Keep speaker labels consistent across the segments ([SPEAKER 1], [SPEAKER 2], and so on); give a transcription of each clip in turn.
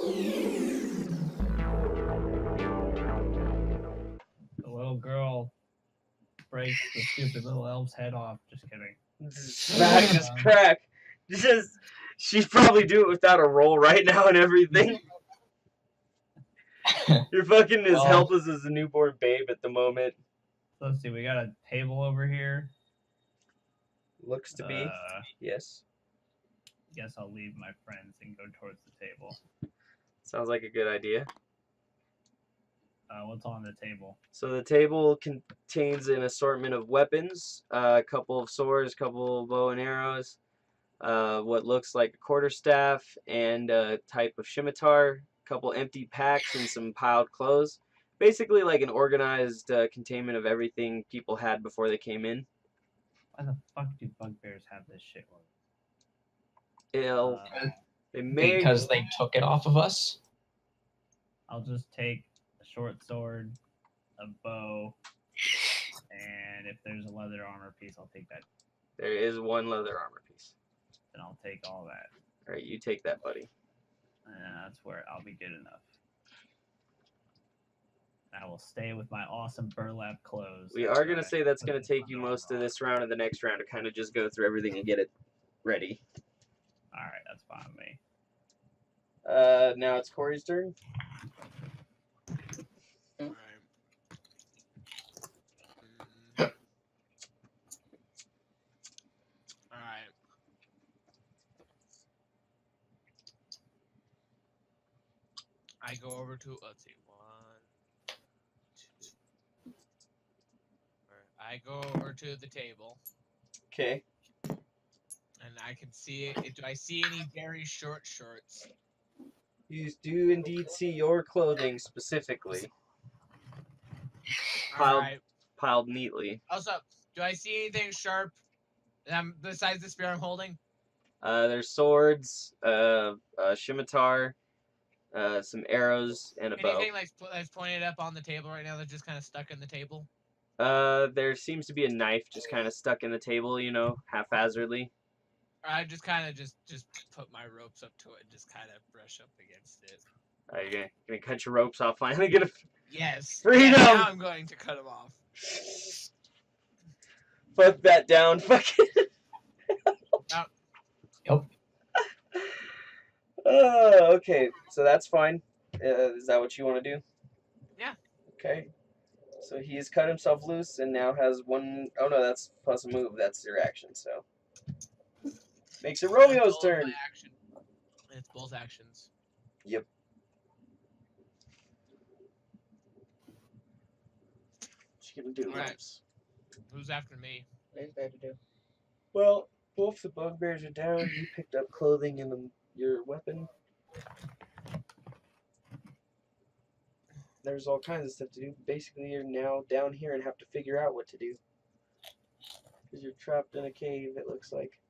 [SPEAKER 1] The little girl breaks the stupid little elf's head off. Just kidding.
[SPEAKER 2] Smack, just crack. She'd probably do it without a roll right now and everything. You're fucking as helpless as a newborn babe at the moment.
[SPEAKER 1] Let's see, we got a table over here.
[SPEAKER 2] Looks to be. Yes.
[SPEAKER 1] Guess I'll leave my friends and go towards the table.
[SPEAKER 2] Sounds like a good idea.
[SPEAKER 1] What's on the table?
[SPEAKER 2] So the table contains an assortment of weapons, a couple of swords, a couple of bow and arrows, what looks like a quarterstaff, and a type of scimitar, a couple empty packs, and some piled clothes. Basically like an organized containment of everything people had before they came in.
[SPEAKER 1] Why the fuck do bugbears have this shit?
[SPEAKER 3] Because they took it off of us?
[SPEAKER 1] I'll just take a short sword, a bow, and if there's a leather armor piece, I'll take that.
[SPEAKER 2] There is one leather armor piece.
[SPEAKER 1] Then I'll take all that.
[SPEAKER 2] Alright, you take that, buddy.
[SPEAKER 1] And that's where I'll be good enough. I will stay with my awesome burlap clothes.
[SPEAKER 2] We are going to say that's going to take you most of this round and the next round to kind of just go through everything and get it ready.
[SPEAKER 1] Alright, that's fine with me.
[SPEAKER 2] Now it's Corey's turn.
[SPEAKER 4] Alright. Alright. I go over to, let's see, 1, 2. I go over to the table.
[SPEAKER 2] Okay.
[SPEAKER 4] And I can see it. Do I see any very short shorts?
[SPEAKER 2] You do indeed see your clothing specifically. Piled neatly.
[SPEAKER 4] Also, do I see anything sharp besides the spear I'm holding?
[SPEAKER 2] There's swords, a scimitar, some arrows, and a bow.
[SPEAKER 4] Anything that's pointed up on the table right now that's just kind of stuck in the table?
[SPEAKER 2] There seems to be a knife just kind of stuck in the table, you know, haphazardly.
[SPEAKER 4] I just kind of just put my ropes up to it and just kind of brush up against it.
[SPEAKER 2] Are you gonna cut your ropes off finally? Get a
[SPEAKER 4] Yes.
[SPEAKER 2] freedom!
[SPEAKER 4] Yeah, now I'm going to cut them off.
[SPEAKER 2] Fuck that down. Fuck it.
[SPEAKER 3] Yep.
[SPEAKER 2] Okay, so that's fine. Is that what you want to do?
[SPEAKER 4] Yeah.
[SPEAKER 2] Okay. So he's cut himself loose and now has one. Oh no, that's plus a move. That's your action. So makes it Romeo's turn.
[SPEAKER 4] Action. It's both actions.
[SPEAKER 2] Yep. What you gonna do?
[SPEAKER 4] Right. Who's after me?
[SPEAKER 5] What is there to do?
[SPEAKER 2] Well, both the bugbears are down. You picked up clothing and your weapon. There's all kinds of stuff to do. Basically, you're now down here and have to figure out what to do. Because you're trapped in a cave, it looks like.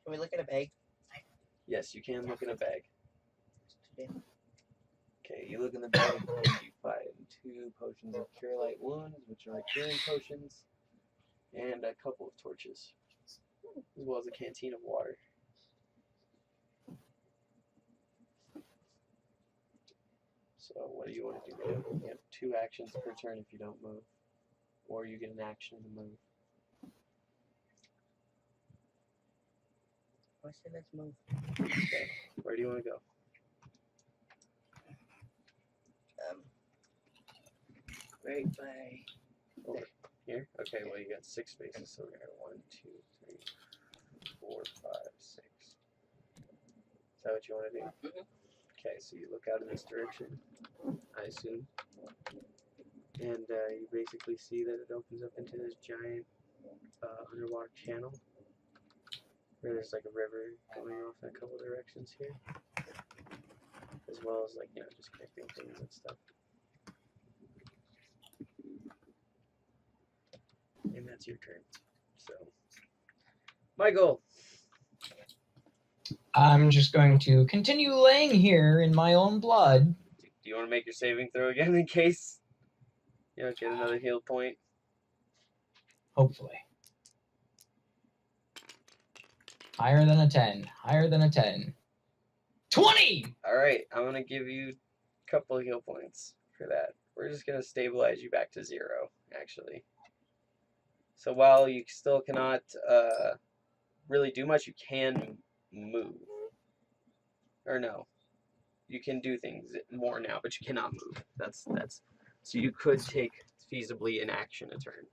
[SPEAKER 5] Can we look in a bag?
[SPEAKER 2] Yes, you can look in a bag. Okay, you look in the bag, you find 2 potions of Cure Light Wounds, which are curing potions, and a couple of torches, as well as a canteen of water. So what do you want to do? You have 2 actions per turn if you don't move, or you get an action to move.
[SPEAKER 5] I say let's move.
[SPEAKER 2] Okay, where do you want to go?
[SPEAKER 5] Right by
[SPEAKER 2] Over here? Okay, well you got 6 spaces, so we're gonna 1, 2, 3, 4, 5, 6. Is that what you want to do?
[SPEAKER 5] Mm-hmm.
[SPEAKER 2] Okay, so you look out in this direction, I assume, and you basically see that it opens up into this giant underwater channel, where there's like a river going off in a couple directions here, as well as like, you know, just connecting things and stuff. And that's your turn. So, Michael.
[SPEAKER 3] I'm just going to continue laying here in my own blood.
[SPEAKER 2] Do you want to make your saving throw again in case you don't get another heal point?
[SPEAKER 3] Hopefully. Higher than a 10. Higher than a 10. 20!
[SPEAKER 2] Alright, I'm gonna give you a couple of heal points for that. We're just gonna stabilize you back to 0, actually. So while you still cannot really do much, you can move. Or no. You can do things more now, but you cannot move. That's so you could take feasibly an action a turn.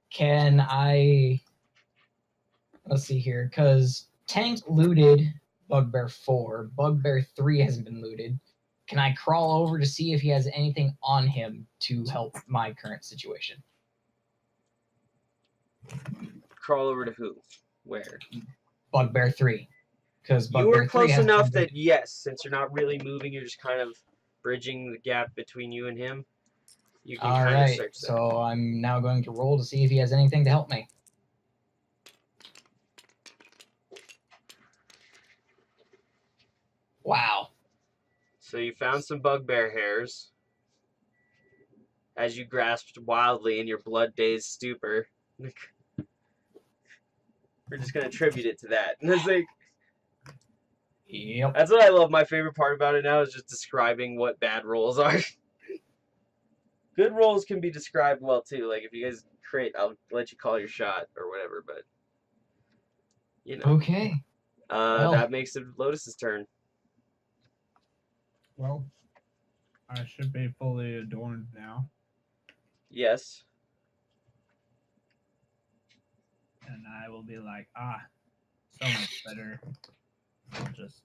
[SPEAKER 3] Can I... Let's see here, because Tank looted Bugbear 4. Bugbear 3 hasn't been looted. Can I crawl over to see if he has anything on him to help my current situation?
[SPEAKER 2] Crawl over to who? Where?
[SPEAKER 3] Bugbear 3. Because
[SPEAKER 2] You
[SPEAKER 3] Bugbear
[SPEAKER 2] were
[SPEAKER 3] 3
[SPEAKER 2] close
[SPEAKER 3] hasn't
[SPEAKER 2] enough
[SPEAKER 3] been
[SPEAKER 2] that yes, since you're not really moving, you're just kind of bridging the gap between you and him. You can kind of
[SPEAKER 3] Alright,
[SPEAKER 2] search that.
[SPEAKER 3] so I'm now going to roll to see if he has anything to help me. Wow.
[SPEAKER 2] So you found some bugbear hairs as you grasped wildly in your blood-dazed stupor. We're just gonna attribute it to that. And it's like,
[SPEAKER 3] Yep.
[SPEAKER 2] that's what I love. My favorite part about it now is just describing what bad rolls are. Good rolls can be described well too. Like if you guys create, I'll let you call your shot or whatever. But you know,
[SPEAKER 3] Okay. well.
[SPEAKER 2] that makes it Lotus's turn.
[SPEAKER 1] Well, I should be fully adorned now,
[SPEAKER 2] Yes.
[SPEAKER 1] and I will be like, so much better. I'll just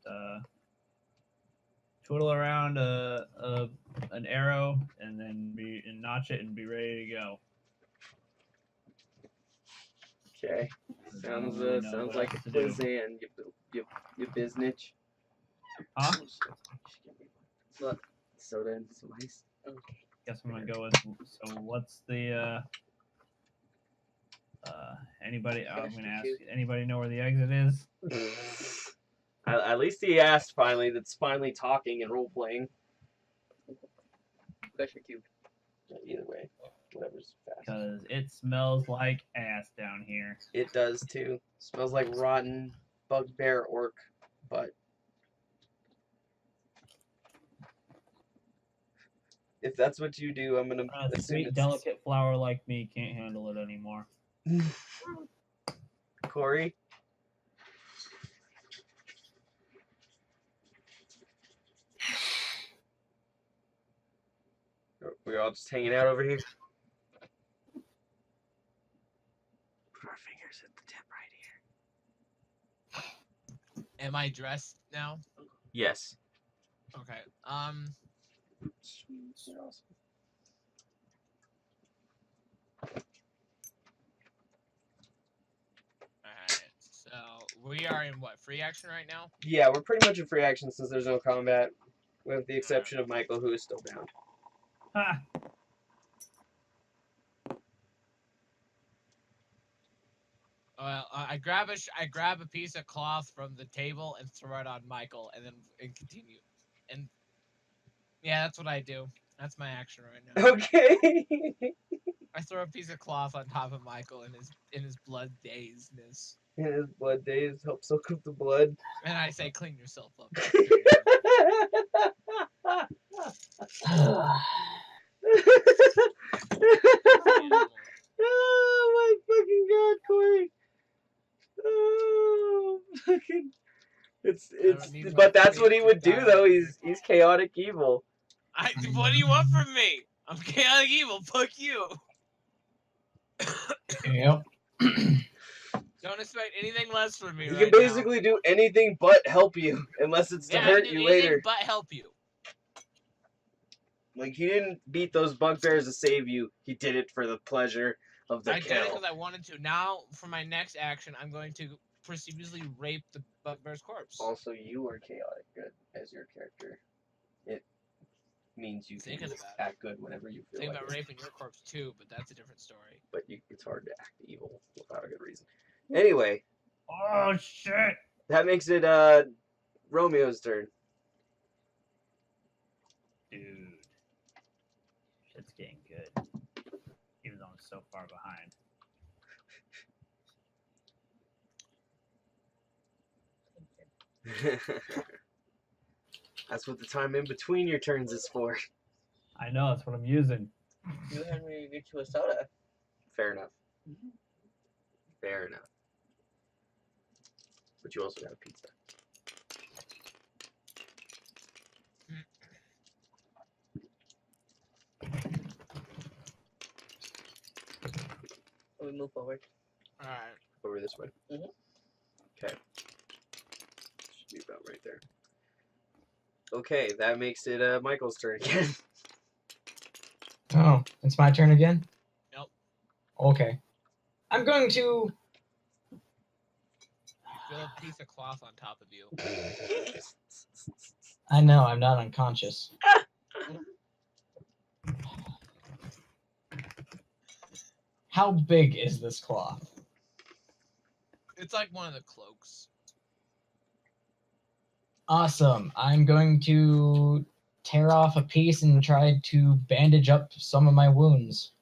[SPEAKER 1] twiddle around an arrow and then notch it and be ready to go.
[SPEAKER 2] Okay.
[SPEAKER 1] I don't really know
[SPEAKER 2] Sounds
[SPEAKER 1] what
[SPEAKER 2] like a
[SPEAKER 1] else to do.
[SPEAKER 2] plan. You biznitch.
[SPEAKER 1] Huh?
[SPEAKER 2] Look, soda and some ice.
[SPEAKER 1] Guess I'm gonna go with. So what's the anybody? I'm gonna ask. Anybody know where the exit is?
[SPEAKER 2] At least he asked finally. That's finally talking and role playing.
[SPEAKER 5] Pressure cube.
[SPEAKER 2] Either way, whatever's fast.
[SPEAKER 1] Because it smells like ass down here.
[SPEAKER 2] It does too. Smells like rotten bugbear orc butt. If that's what you do, I'm gonna
[SPEAKER 1] A
[SPEAKER 2] assume
[SPEAKER 1] sweet,
[SPEAKER 2] it's
[SPEAKER 1] delicate flower like me can't handle it anymore.
[SPEAKER 2] Corey. We're all just hanging out over here. Put our fingers at the tip right here.
[SPEAKER 4] Am I dressed now?
[SPEAKER 2] Yes.
[SPEAKER 4] Okay. Alright. So we are in what, free action right now?
[SPEAKER 2] Yeah, we're pretty much in free action since there's no combat, with the exception of Michael, who is still bound.
[SPEAKER 1] Ha!
[SPEAKER 4] Well, I grab a piece of cloth from the table and throw it on Michael, and then continue. And yeah, that's what I do. That's my action right now.
[SPEAKER 2] Okay.
[SPEAKER 4] I throw a piece of cloth on top of Michael in his blood dazedness,
[SPEAKER 2] His blood days help soak up the blood.
[SPEAKER 4] and I say, "Clean yourself up."
[SPEAKER 2] Oh my fucking god, Corey! Oh, fucking. But that's what he would do, though. He's chaotic evil.
[SPEAKER 4] What do you want from me? I'm chaotic evil. Fuck you.
[SPEAKER 3] Yep.
[SPEAKER 4] Don't expect anything less from me.
[SPEAKER 2] He
[SPEAKER 4] right
[SPEAKER 2] can basically do anything but help you, unless it's to
[SPEAKER 4] now.
[SPEAKER 2] hurt
[SPEAKER 4] I can do
[SPEAKER 2] you
[SPEAKER 4] anything
[SPEAKER 2] later.
[SPEAKER 4] but help you.
[SPEAKER 2] Like, he didn't beat those bugbears to save you. He did it for the pleasure of the
[SPEAKER 4] I did it
[SPEAKER 2] kill.
[SPEAKER 4] because I wanted to. Now, for my next action, I'm going to proceedlessly rape the bugbear's corpse.
[SPEAKER 2] Also, you are chaotic good as your character. It means you can
[SPEAKER 4] Thinking about it.
[SPEAKER 2] act good whenever you feel
[SPEAKER 4] Think
[SPEAKER 2] like
[SPEAKER 4] about
[SPEAKER 2] it.
[SPEAKER 4] raping your corpse too, but that's a different story.
[SPEAKER 2] But it's hard to act evil without a good reason. Anyway,
[SPEAKER 1] Oh shit!
[SPEAKER 2] that makes it Romeo's turn.
[SPEAKER 1] Dude, shit's getting good. Even though I'm so far behind.
[SPEAKER 2] That's what the time in between your turns is for.
[SPEAKER 1] I know, that's what I'm using.
[SPEAKER 5] You had me get you a soda.
[SPEAKER 2] Fair enough. Fair enough. But you also got a pizza.
[SPEAKER 5] We move forward.
[SPEAKER 4] Alright.
[SPEAKER 2] Over this way.
[SPEAKER 5] Mhm.
[SPEAKER 2] Okay. Should be about right there. Okay, that makes it Michael's turn again.
[SPEAKER 3] Oh, it's my turn again?
[SPEAKER 4] Nope.
[SPEAKER 3] Okay. I'm going to...
[SPEAKER 4] You feel a piece of cloth on top of you.
[SPEAKER 3] I know, I'm not unconscious. How big is this cloth?
[SPEAKER 4] It's like one of the cloaks.
[SPEAKER 3] Awesome. I'm going to tear off a piece and try to bandage up some of my wounds.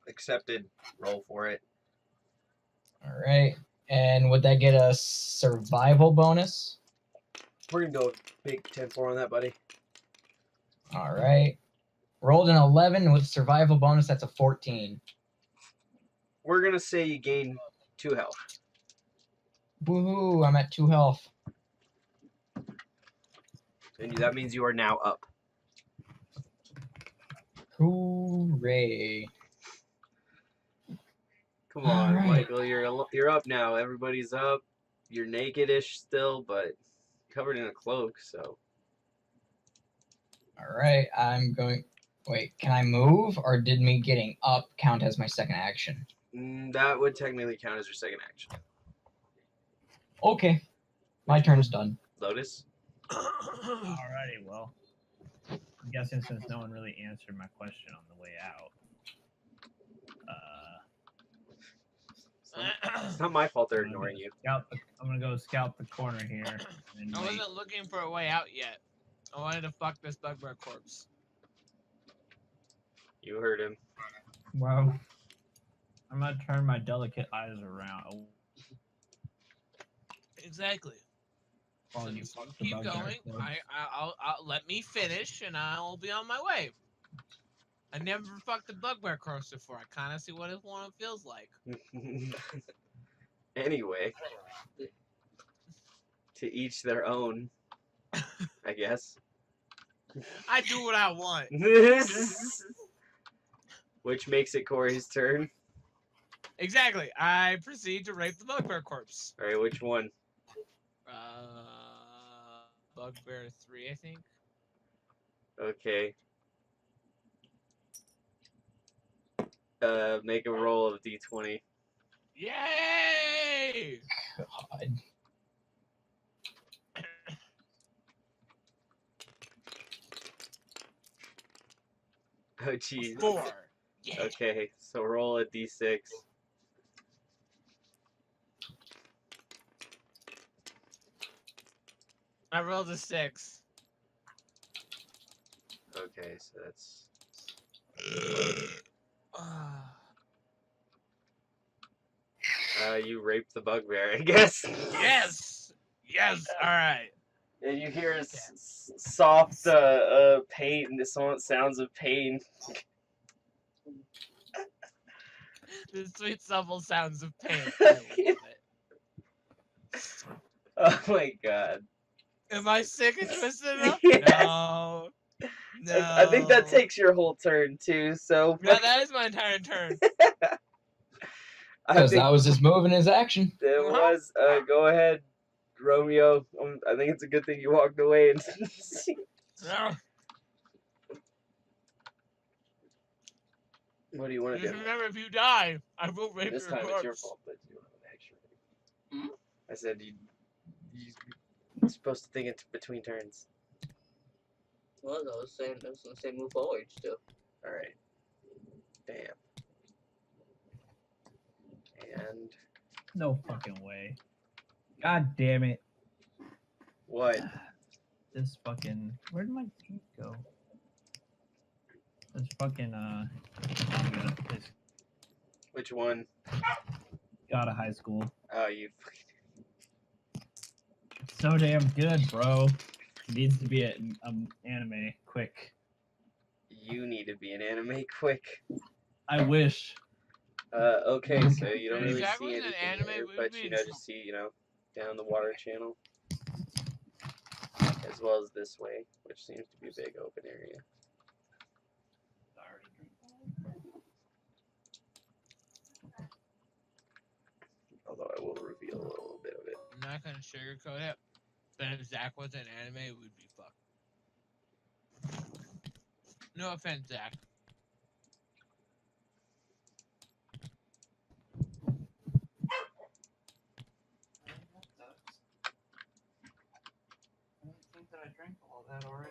[SPEAKER 2] Accepted. Roll for it.
[SPEAKER 3] All right. And would that get a survival bonus?
[SPEAKER 2] We're gonna go big 10-4 on that, buddy.
[SPEAKER 3] All right. Rolled an 11 with survival bonus. That's a 14.
[SPEAKER 2] We're gonna say you gain 2 health.
[SPEAKER 3] Woohoo! I'm at 2 health.
[SPEAKER 2] And that means you are now up.
[SPEAKER 3] Hooray!
[SPEAKER 2] Come on,
[SPEAKER 3] Alright.
[SPEAKER 2] Michael, you're up now. Everybody's up. You're naked-ish still, but covered in a cloak, so.
[SPEAKER 3] All right. I'm going. Wait, can I move, or did me getting up count as my second action?
[SPEAKER 2] That would technically count as your second action.
[SPEAKER 3] Okay. My turn's done.
[SPEAKER 2] Lotus?
[SPEAKER 1] Alrighty, well. I'm guessing since no one really answered my question on the way out.
[SPEAKER 2] It's not my fault they're ignoring you.
[SPEAKER 1] I'm gonna go scout the corner here. And
[SPEAKER 4] I
[SPEAKER 1] wait.
[SPEAKER 4] wasn't looking for a way out yet. I wanted to fuck this bugbear corpse.
[SPEAKER 2] You heard him.
[SPEAKER 1] Well, I'm gonna turn my delicate eyes around. Oh,
[SPEAKER 4] Exactly.
[SPEAKER 1] while
[SPEAKER 4] So
[SPEAKER 1] you
[SPEAKER 4] you
[SPEAKER 1] fuck the
[SPEAKER 4] keep
[SPEAKER 1] bugbear
[SPEAKER 4] going.
[SPEAKER 1] corpse.
[SPEAKER 4] I'll let me finish, and I'll be on my way. I never fucked a bugbear corpse before. I kind of see what it feels like.
[SPEAKER 2] Anyway. To each their own, I guess.
[SPEAKER 4] I do what I want.
[SPEAKER 2] Which makes it Corey's turn.
[SPEAKER 4] Exactly. I proceed to rape the bugbear corpse.
[SPEAKER 2] Alright, which one?
[SPEAKER 4] Bugbear 3, I think.
[SPEAKER 2] Okay. Make a roll of D20.
[SPEAKER 4] Yay!
[SPEAKER 3] God.
[SPEAKER 2] Oh, jeez.
[SPEAKER 4] 4. Yeah.
[SPEAKER 2] Okay, so roll a D6.
[SPEAKER 4] I rolled a 6.
[SPEAKER 2] Okay, so that's... you raped the bugbear, I guess.
[SPEAKER 4] Yes! Yes! Alright.
[SPEAKER 2] And you hear soft pain, the sounds of pain.
[SPEAKER 4] The sweet supple sounds of pain. I love it.
[SPEAKER 2] Oh my god.
[SPEAKER 4] Am I sick and twisted enough?
[SPEAKER 2] Yes.
[SPEAKER 4] No. No.
[SPEAKER 2] I think that takes your whole turn too, so...
[SPEAKER 4] No, that is my entire turn.
[SPEAKER 2] I
[SPEAKER 3] Because
[SPEAKER 2] think
[SPEAKER 3] that was his move and his action.
[SPEAKER 2] it was, go ahead, Romeo. I think it's a good thing you walked away and...
[SPEAKER 4] No.
[SPEAKER 2] What do you want to
[SPEAKER 4] Just
[SPEAKER 2] do?
[SPEAKER 4] remember, if you die, I will rape
[SPEAKER 2] This
[SPEAKER 4] your
[SPEAKER 2] time
[SPEAKER 4] corpse.
[SPEAKER 2] it's your fault that you don't have an action.
[SPEAKER 5] Hmm?
[SPEAKER 2] I said you're supposed to think it's between turns.
[SPEAKER 5] Well, I was gonna say move forward still.
[SPEAKER 2] Alright. Bam. And...
[SPEAKER 1] No fucking way. God damn it.
[SPEAKER 2] What?
[SPEAKER 1] This fucking... Where did my teeth go? This fucking, this
[SPEAKER 2] Which one?
[SPEAKER 1] got a high school.
[SPEAKER 2] Oh, you...
[SPEAKER 1] so damn good, bro. It needs to be an anime quick.
[SPEAKER 2] You need to be an anime quick.
[SPEAKER 1] I wish.
[SPEAKER 2] Okay, so you don't
[SPEAKER 4] If
[SPEAKER 2] really
[SPEAKER 4] that
[SPEAKER 2] see
[SPEAKER 4] was an
[SPEAKER 2] anything
[SPEAKER 4] anime,
[SPEAKER 2] there,
[SPEAKER 4] we
[SPEAKER 2] but
[SPEAKER 4] would be
[SPEAKER 2] you
[SPEAKER 4] in
[SPEAKER 2] know, just see, down the water channel, as well as this way, which seems to be a big open area. Although I will reveal a little bit of it.
[SPEAKER 4] I'm not gonna sugarcoat it, but if Zach was an anime, we'd be fucked. No offense, Zach.
[SPEAKER 1] I don't think that I drank all that already.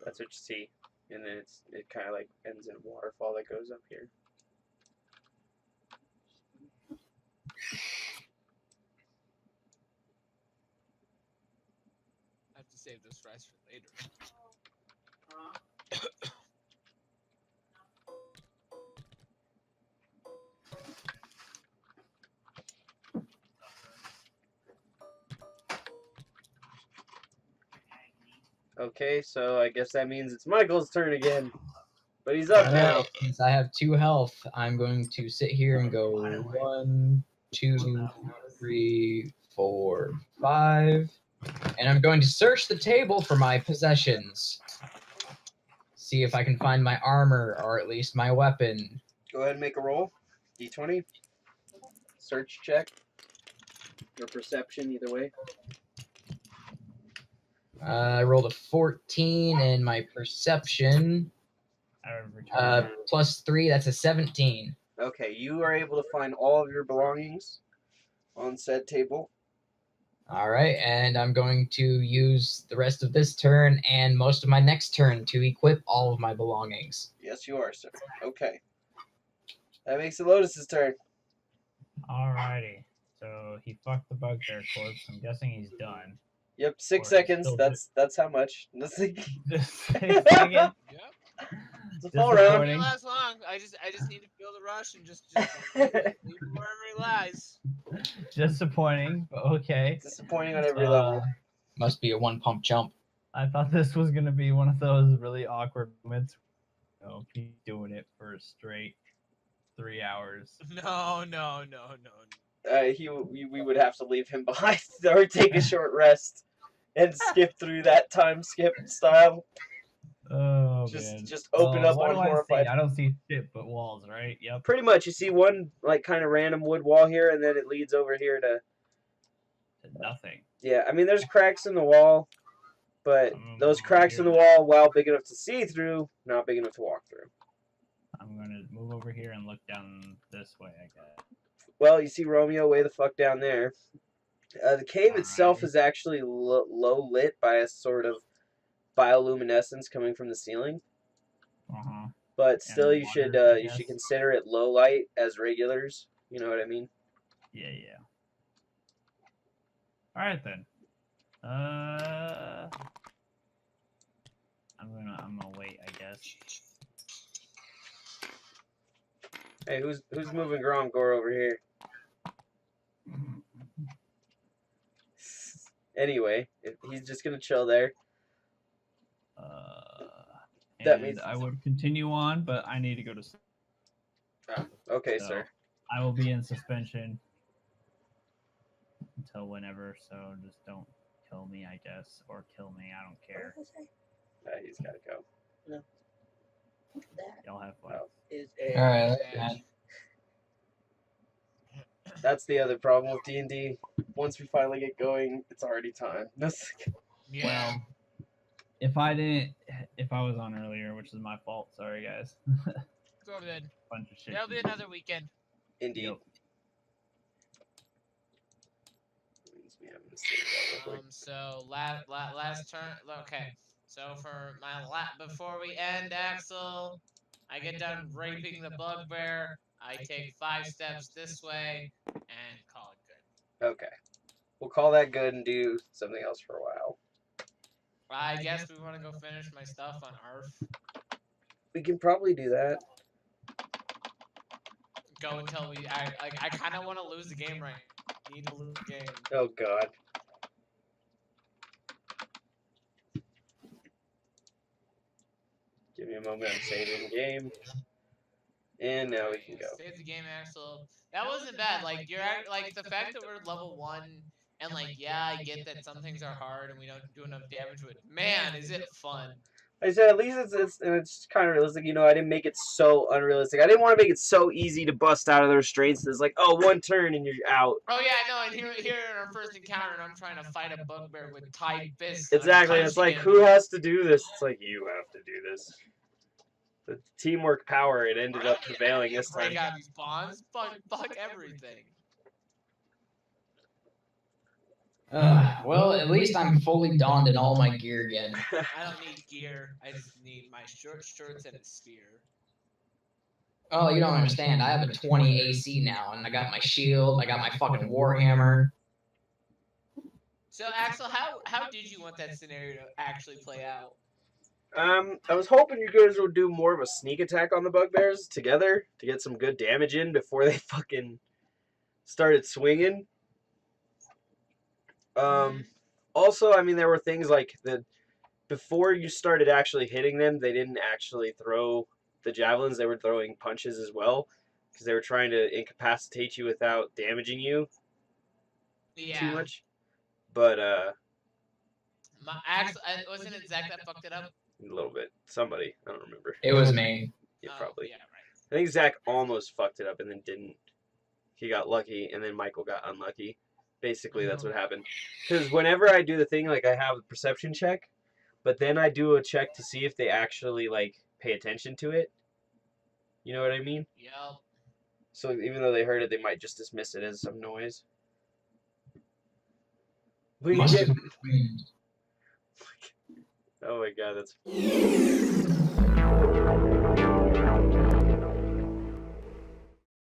[SPEAKER 2] That's what you see, and then it kind of like ends in a waterfall that goes up here.
[SPEAKER 4] I have to save this rice for later.
[SPEAKER 2] Okay, so I guess that means it's Michael's turn again, but he's up now.
[SPEAKER 3] Alright, since I have 2 health, I'm going to sit here and go 1, 2, 3, 4, 5. And I'm going to search the table for my possessions. See if I can find my armor, or at least my weapon.
[SPEAKER 2] Go ahead and make a roll. D20. Search check. Or perception, either way.
[SPEAKER 3] I rolled a 14, and my perception, plus 3, that's a 17.
[SPEAKER 2] Okay, you are able to find all of your belongings on said table.
[SPEAKER 3] Alright, and I'm going to use the rest of this turn and most of my next turn to equip all of my belongings.
[SPEAKER 2] Yes, you are, sir. Okay. That makes it Lotus's turn.
[SPEAKER 1] Alrighty. So he fucked the bugbear corpse. I'm guessing he's done.
[SPEAKER 2] Yep, 6
[SPEAKER 1] Or he's
[SPEAKER 2] seconds.
[SPEAKER 1] still
[SPEAKER 2] That's how much. That's
[SPEAKER 1] Just 6 seconds.
[SPEAKER 4] Yep.
[SPEAKER 2] a full round.
[SPEAKER 1] Disappointing.
[SPEAKER 4] Didn't last long. I just need to feel the rush and just leave him wherever he lies.
[SPEAKER 1] Disappointing, but okay.
[SPEAKER 2] Disappointing on every level.
[SPEAKER 3] Must be a 1-pump jump.
[SPEAKER 1] I thought this was gonna be one of those really awkward moments. No, keep doing it for a straight 3 hours.
[SPEAKER 4] No.
[SPEAKER 2] We would have to leave him behind or take a short rest and skip through that time skip style.
[SPEAKER 1] Oh
[SPEAKER 2] Just
[SPEAKER 1] man.
[SPEAKER 2] open up
[SPEAKER 1] what
[SPEAKER 2] on
[SPEAKER 1] do I see?
[SPEAKER 2] horrified.
[SPEAKER 1] I don't see shit but walls, right? Yep.
[SPEAKER 2] Pretty much, you see one like kind of random wood wall here, and then it leads over here to.
[SPEAKER 1] Nothing.
[SPEAKER 2] Yeah, I mean, there's cracks in the wall, but those cracks in the wall, while big enough to see through, not big enough to walk through.
[SPEAKER 1] I'm gonna move over here and look down this way, I guess.
[SPEAKER 2] Well, you see Romeo way the fuck down there. The cave itself is actually low lit by a sort of bioluminescence coming from the ceiling.
[SPEAKER 1] Uh-huh.
[SPEAKER 2] But still,
[SPEAKER 1] And
[SPEAKER 2] you should
[SPEAKER 1] water, I
[SPEAKER 2] you should
[SPEAKER 1] guess.
[SPEAKER 2] consider it low light as regulars. You know what I mean?
[SPEAKER 1] Yeah. Alright then. I'm gonna wait, I guess.
[SPEAKER 2] Hey, who's moving Gromgor over here? Anyway, he's just gonna chill there.
[SPEAKER 1] That
[SPEAKER 2] means-
[SPEAKER 1] I would continue on, but I need to go to sleep.
[SPEAKER 2] Okay,
[SPEAKER 1] So,
[SPEAKER 2] sir.
[SPEAKER 1] I will be in suspension until whenever, so just don't kill me, I guess. Or kill me, I don't care.
[SPEAKER 5] What did I say?
[SPEAKER 2] He's gotta go.
[SPEAKER 5] That
[SPEAKER 1] Y'all have fun.
[SPEAKER 2] Oh.
[SPEAKER 5] is a.
[SPEAKER 3] Alright,
[SPEAKER 4] Badge.
[SPEAKER 2] That's the other problem with D&D. Once we finally get going, it's already time.
[SPEAKER 4] Yeah.
[SPEAKER 1] Well, if I was on earlier, which is my fault, sorry guys.
[SPEAKER 4] It's all good.
[SPEAKER 1] Bunch of shit.
[SPEAKER 4] There'll be another weekend.
[SPEAKER 2] Indeed.
[SPEAKER 1] Yep.
[SPEAKER 2] Means we haven't saved that real quick.
[SPEAKER 4] So last turn. Okay. So for my before we end, Axel, I get done raping the bugbear. I take 5 steps this way and call it good.
[SPEAKER 2] Okay. We'll call that good and do something else for a while.
[SPEAKER 4] I guess we want to go finish my stuff on Earth.
[SPEAKER 2] We can probably do that.
[SPEAKER 4] Go until we. I kind of want to lose the game right. Need to lose the game.
[SPEAKER 2] Oh god. Give me a moment. I'm saving game. And now we can go.
[SPEAKER 4] Save the game, Axel. That wasn't bad. Like like the fact that we're level 1 and like I get that some things are hard and we don't do enough damage with. Man, is it fun?
[SPEAKER 2] I said at least it's kind of realistic. You know, I didn't make it so unrealistic. I didn't want to make it so easy to bust out of the restraints. It's like, oh, one turn and you're out.
[SPEAKER 4] Oh yeah, no. And here in our first encounter, and I'm trying to fight a bugbear with tied fists.
[SPEAKER 2] Exactly. It's like, who has to do this? It's like, you have to do this. The teamwork power, it ended up prevailing this time.
[SPEAKER 4] Break out these bonds. Fuck everything.
[SPEAKER 3] Well, at least I'm fully donned in all my gear again.
[SPEAKER 4] I don't need gear. I just need my shorts and a spear.
[SPEAKER 3] Oh, you don't understand. I have a 20 AC now, and I got my shield. I got my fucking warhammer.
[SPEAKER 4] So Axel, how did you want that scenario to actually play out?
[SPEAKER 2] I was hoping you guys would do more of a sneak attack on the bugbears together to get some good damage in before they fucking started swinging. Also, I mean, there were things like before you started actually hitting them, they didn't actually throw the javelins. They were throwing punches as well because they were trying to incapacitate you without damaging you too much. But
[SPEAKER 4] Axel, wasn't it Zach that fucked it up?
[SPEAKER 2] a little bit. Somebody, I don't remember.
[SPEAKER 3] It was me.
[SPEAKER 2] Yeah, probably.
[SPEAKER 4] Yeah, right.
[SPEAKER 2] I think Zach almost fucked it up and then didn't. He got lucky, and then Michael got unlucky. Basically, that's what happened. Because whenever I do the thing, like, I have a perception check, but then I do a check to see if they actually, like, pay attention to it. You know what I mean?
[SPEAKER 4] Yep.
[SPEAKER 2] So even though they heard it, they might just dismiss it as some noise. But you
[SPEAKER 3] Must
[SPEAKER 2] get...
[SPEAKER 3] have been-
[SPEAKER 2] Oh my god, that's...